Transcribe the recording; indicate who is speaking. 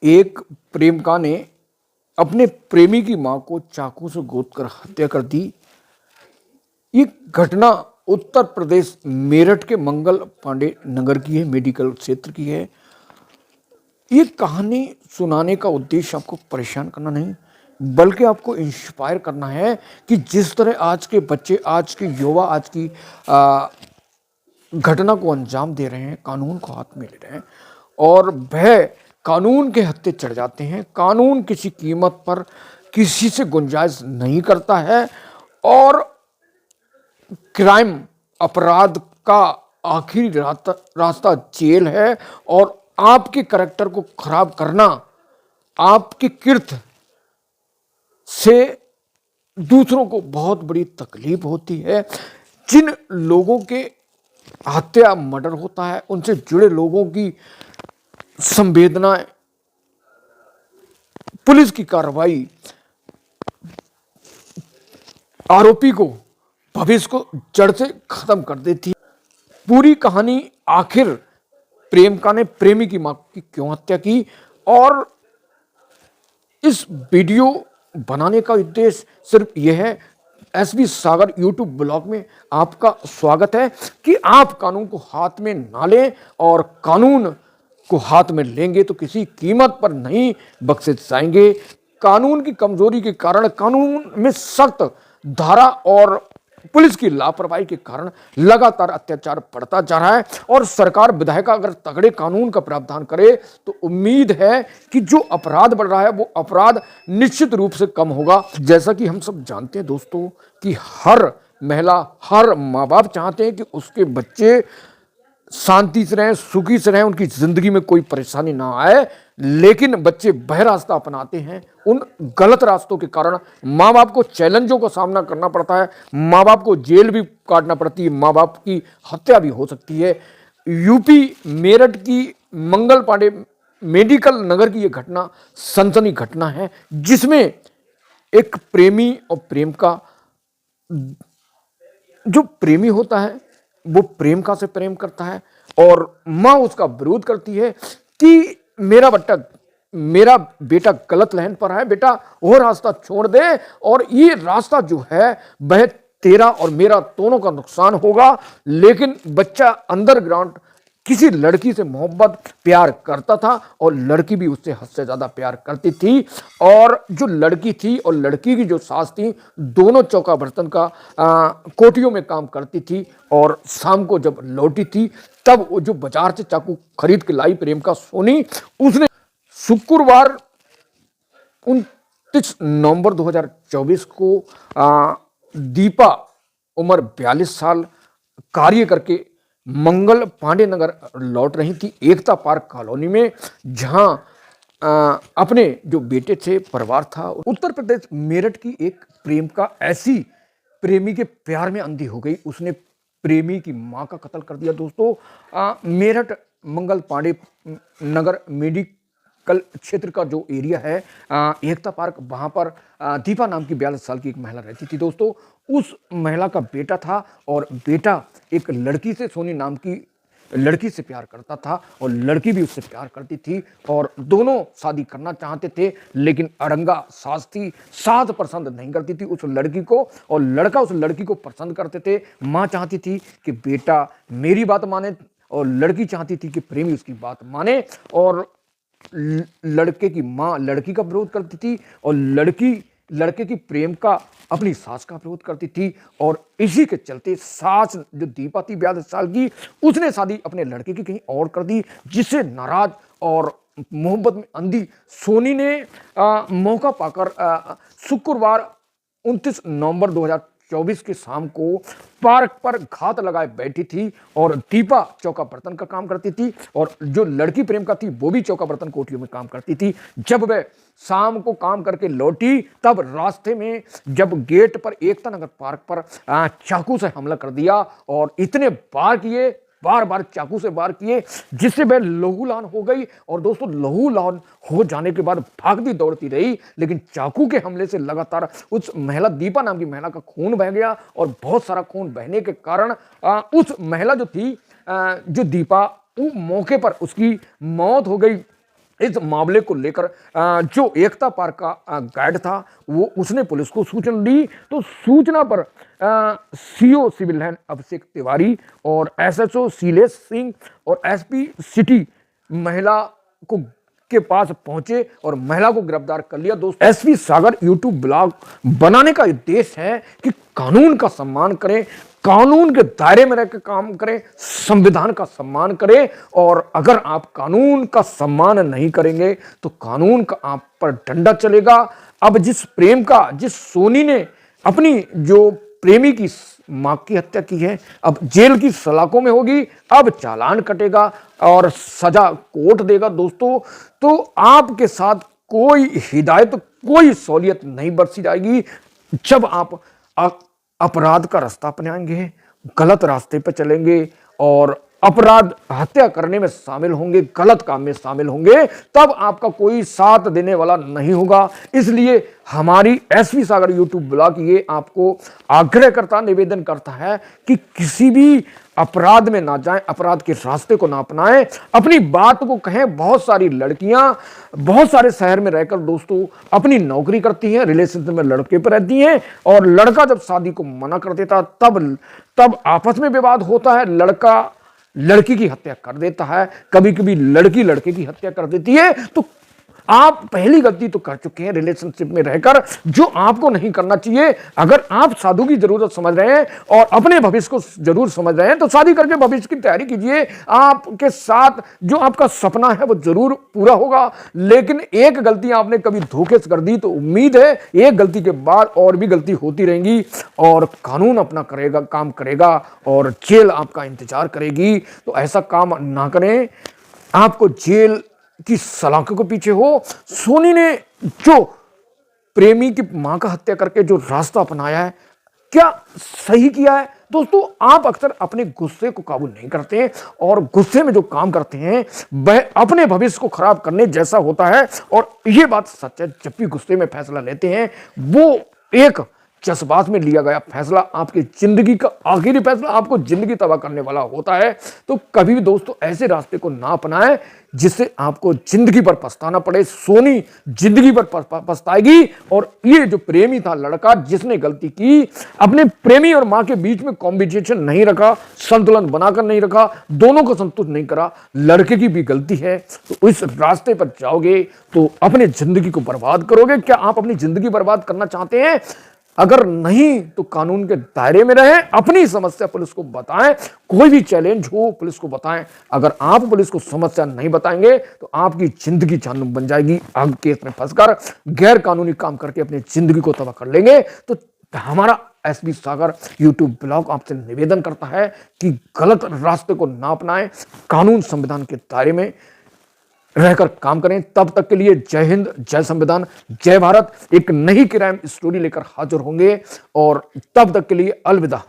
Speaker 1: एक प्रेमिका ने अपने प्रेमी की मां को चाकू से गोदकर हत्या कर दी। ये घटना उत्तर प्रदेश मेरठ के मंगल पांडे नगर की है, मेडिकल क्षेत्र की है। ये कहानी सुनाने का उद्देश्य आपको परेशान करना नहीं, बल्कि आपको इंस्पायर करना है कि जिस तरह आज के बच्चे, आज के युवा, आज की घटना को अंजाम दे रहे हैं, कानून को हाथ में ले रहे हैं और वह कानून के हत्थे चढ़ जाते हैं। कानून किसी कीमत पर किसी से गुंजाइश नहीं करता है और क्राइम, अपराध का आखिरी रास्ता जेल है। और आपके करैक्टर को खराब करना, आपके किर्त से दूसरों को बहुत बड़ी तकलीफ होती है। जिन लोगों के हत्या, मर्डर होता है, उनसे जुड़े लोगों की संवेदनाएं, पुलिस की कार्रवाई आरोपी को, भविष्य को जड़ से खत्म कर देती है। पूरी कहानी आखिर प्रेमिका ने प्रेमी की मां की क्यों हत्या की, और इस वीडियो बनाने का उद्देश्य सिर्फ यह है। एसबी सागर यूट्यूब ब्लॉग में आपका स्वागत है कि आप कानून को हाथ में ना लें, और कानून को हाथ में लेंगे तो किसी कीमत पर नहीं बख्शे जाएंगे। कानून की कमजोरी के कारण, कानून में सख्त धारा और पुलिस की लापरवाही के कारण लगातार अत्याचार बढ़ता जा रहा है। और सरकार, विधायक अगर तगड़े कानून का प्रावधान करे तो उम्मीद है कि जो अपराध बढ़ रहा है वो अपराध निश्चित रूप से कम होगा। जैसा कि हम सब जानते हैं दोस्तों कि हर महिला, हर माँ बाप चाहते हैं कि उसके बच्चे शांति से रहें, सुखी से रहें, उनकी जिंदगी में कोई परेशानी ना आए। लेकिन बच्चे वह रास्ता अपनाते हैं, उन गलत रास्तों के कारण माँ बाप को चैलेंजों का सामना करना पड़ता है, माँ बाप को जेल भी काटना पड़ती है, माँ बाप की हत्या भी हो सकती है। यूपी मेरठ की मंगल पांडे मेडिकल नगर की यह घटना सनसनी घटना है, जिसमें एक प्रेमी और प्रेमिका, जो प्रेमी होता है वो प्रेमिका से प्रेम करता है और मां उसका विरोध करती है कि मेरा बेटा गलत लाइन पर है, बेटा वो रास्ता छोड़ दे और ये रास्ता जो है वह तेरा और मेरा दोनों का नुकसान होगा। लेकिन बच्चा अंडरग्राउंड किसी लड़की से मोहब्बत, प्यार करता था और लड़की भी उससे हद से ज्यादा प्यार करती थी। और जो लड़की थी और लड़की की जो सास थी, दोनों चौका बर्तन का कोठियों में काम करती थी। और शाम को जब लौटी थी तब वो जो बाजार से चाकू खरीद के लाई प्रेमिका सोनी, उसने शुक्रवार 29 नवंबर 2024 को दीपा, उम्र 42 साल, कार्य करके मंगल पांडे नगर लौट रही थी एकता पार्क कॉलोनी में, जहां अपने जो बेटे थे, परिवार था। उत्तर प्रदेश मेरठ की एक प्रेमिका ऐसी प्रेमी के प्यार में अंधी हो गई, उसने प्रेमी की मां का कत्ल कर दिया। दोस्तों, मेरठ मंगल पांडे नगर मेडिकल क्षेत्र का जो एरिया है, एकता पार्क, वहां पर दीपा नाम की 42 साल की एक महिला रहती थी। दोस्तों, उस महिला का बेटा था और बेटा एक लड़की से, सोनी नाम की लड़की से प्यार करता था और लड़की भी उससे प्यार करती थी और दोनों शादी करना चाहते थे। लेकिन अड़ंगा सास थी, सास पसंद नहीं करती थी उस लड़की को और लड़का उस लड़की को पसंद करते थे। माँ चाहती थी कि बेटा मेरी बात माने और लड़की चाहती थी कि प्रेमी उसकी बात माने। और लड़के की माँ लड़की का विरोध करती थी और लड़के की प्रेम का अपनी सास का विरोध करती थी। और इसी के चलते सास जो दीपा थी 42 साल की, उसने शादी अपने लड़के की कहीं और कर दी, जिससे नाराज और मोहब्बत में अंधी सोनी ने मौका पाकर शुक्रवार 29 नवंबर 2024 के शाम को पार्क पर घात लगाए बैठी थी। और दीपा चौका बर्तन का काम करती थी और जो लड़की प्रेमिका थी वो भी चौका बर्तन कोठियों में काम करती थी। जब वह शाम को काम करके लौटी तब रास्ते में जब गेट पर एकता नगर पार्क पर चाकू से हमला कर दिया और इतने बार बार चाकू से वार किए, जिससे वह लहूलुहान हो गई। और दोस्तों, लहूलुहान हो जाने के बाद भागती दौड़ती रही, लेकिन चाकू के हमले से लगातार उस महिला, दीपा नाम की महिला का खून बह गया और बहुत सारा खून बहने के कारण उस महिला जो थी, जो दीपा, वो मौके पर उसकी मौत हो गई। इस मामले को लेकर जो एकता पार्क का गाइड था वो उसने पुलिस को सूचना दी। तो सूचना पर CO civil line Abhishek Tiwari और एसएचओ शीलेश सिंह और एसपी सिटी महिला को के पास पहुंचे और महिला को गिरफ्तार कर लिया। दोस्तों, एसपी सागर यूट्यूब ब्लॉग बनाने का उद्देश्य है कि कानून का सम्मान करें, कानून के दायरे में रहकर काम करें, संविधान का सम्मान करें। और अगर आप कानून का सम्मान नहीं करेंगे तो कानून का आप पर डंडा चलेगा। अब जिस सोनी ने अपनी जो प्रेमी की मां की हत्या की है, अब जेल की सलाखों में होगी, अब चालान कटेगा और सजा कोर्ट देगा। दोस्तों, तो आपके साथ कोई हिदायत, कोई सहूलियत नहीं बरती जाएगी। जब आप अपराध का रास्ता अपनाएंगे, गलत रास्ते पर चलेंगे और अपराध हत्या करने में शामिल होंगे, गलत काम में शामिल होंगे, तब आपका कोई साथ देने वाला नहीं होगा। इसलिए हमारी एसपी सागर यूट्यूब ब्लॉग ये आपको आग्रह करता, निवेदन करता है कि किसी भी अपराध में ना जाएं, अपराध के रास्ते को ना अपनाएं, अपनी बात को कहें। बहुत सारी लड़कियां बहुत सारे शहर में रहकर दोस्तों अपनी नौकरी करती हैं, रिलेशनशिप में लड़के पर रहती हैं और लड़का जब शादी को मना कर देता तब आपस में विवाद होता है, लड़का लड़की की हत्या कर देता है, कभी कभी लड़की लड़के की हत्या कर देती है। तो आप पहली गलती तो कर चुके हैं रिलेशनशिप में रहकर, जो आपको नहीं करना चाहिए। अगर आप साधु की जरूरत समझ रहे हैं और अपने भविष्य को जरूर समझ रहे हैं तो शादी करके भविष्य की तैयारी कीजिए। आपके साथ जो आपका सपना है वो जरूर पूरा होगा। लेकिन एक गलती आपने कभी धोखे से कर दी तो उम्मीद है एक गलती के बाद और भी गलती होती रहेंगी और कानून अपना करेगा, काम करेगा और जेल आपका इंतजार करेगी। तो ऐसा काम ना करें, आपको जेल की सलाखों के पीछे हो। सोनी ने जो प्रेमी की मां का हत्या करके जो रास्ता अपनाया है, क्या सही किया है? दोस्तों, आप अक्सर अपने गुस्से को काबू नहीं करते हैं और गुस्से में जो काम करते हैं वह अपने भविष्य को खराब करने जैसा होता है। और यह बात सच है, जब भी गुस्से में फैसला लेते हैं वो एक जज्बात में लिया गया फैसला आपकी जिंदगी का आखिरी फैसला आपको जिंदगी तबाह करने वाला होता है। तो कभी भी दोस्तों ऐसे रास्ते को ना अपनाएं जिससे आपको जिंदगी पर पछताना पड़े। सोनी जिंदगी पर पछताएगी। और ये जो प्रेमी था लड़का जिसने गलती की, अपने प्रेमी और मां के बीच में कॉम्बिनेशन नहीं रखा, संतुलन बनाकर नहीं रखा, दोनों को संतुष्ट नहीं करा, लड़के की भी गलती है। तो इस रास्ते पर जाओगे तो अपनी जिंदगी को बर्बाद करोगे। क्या आप अपनी जिंदगी बर्बाद करना चाहते हैं? अगर नहीं तो कानून के दायरे में रहें, अपनी समस्या पुलिस को बताएं, कोई भी चैलेंज हो पुलिस को बताएं। अगर आप पुलिस को समस्या नहीं बताएंगे तो आपकी जिंदगी जहन्नुम बन जाएगी। आग केस में फंसकर गैर कानूनी काम करके अपनी जिंदगी को तबाह कर लेंगे। तो हमारा एसपी सागर यूट्यूब ब्लॉग आपसे निवेदन करता है कि गलत रास्ते को ना अपनाएं, कानून संविधान के दायरे में रहकर काम करें। तब तक के लिए जय हिंद, जय संविधान, जय भारत। एक नई क्राइम स्टोरी लेकर हाजिर होंगे और तब तक के लिए अलविदा।